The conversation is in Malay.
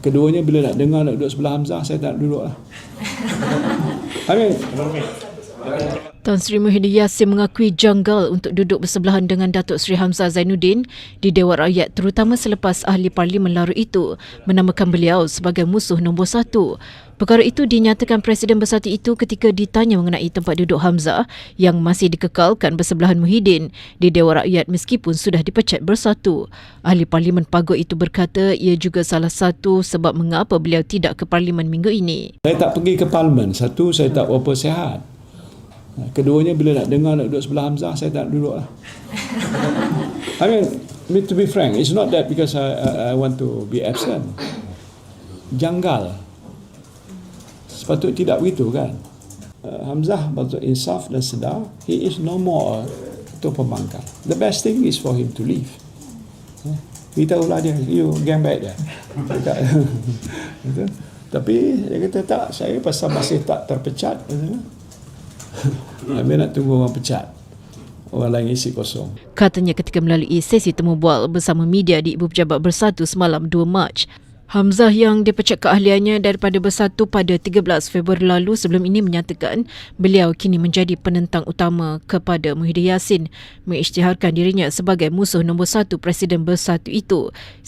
Keduanya bila nak dengar nak duduk sebelah Hamzah, saya tak nak duduk lah. Tan Sri Muhyiddin Yassin mengakui janggal untuk duduk bersebelahan dengan Datuk Seri Hamzah Zainuddin di Dewan Rakyat, terutama selepas ahli parlimen Laru itu menamakan beliau sebagai musuh nombor satu. Perkara itu dinyatakan Presiden Bersatu itu ketika ditanya mengenai tempat duduk Hamzah yang masih dikekalkan bersebelahan Muhyiddin di Dewan Rakyat meskipun sudah dipecat bersatu. Ahli parlimen Pagut itu berkata ia juga salah satu sebab mengapa beliau tidak ke parlimen minggu ini. Saya tak pergi ke parlimen. Satu, saya tak berapa sihat. Keduanya bila nak dengar nak duduk sebelah Hamzah, saya tak nak duduk lah. To be frank, it's not that because I want to be absent. Janggal. Sepatutnya tidak begitu kan. Hamzah patut insaf dan sedar. He is no more ketua pembangkang. The best thing is for him to leave. Beritahulah dia, you gang back dia. Tapi dia kata tak, saya pasal masih tak terpecat. Habis nak tunggu orang pecat, orang lain isi kosong. Katanya ketika melalui sesi temu bual bersama media di Ibu Pejabat Bersatu semalam 2 Mac, Hamzah yang dipecat keahliannya daripada Bersatu pada 13 Februari lalu sebelum ini menyatakan beliau kini menjadi penentang utama kepada Muhyiddin Yassin, mengisytiharkan dirinya sebagai musuh nombor satu Presiden Bersatu itu.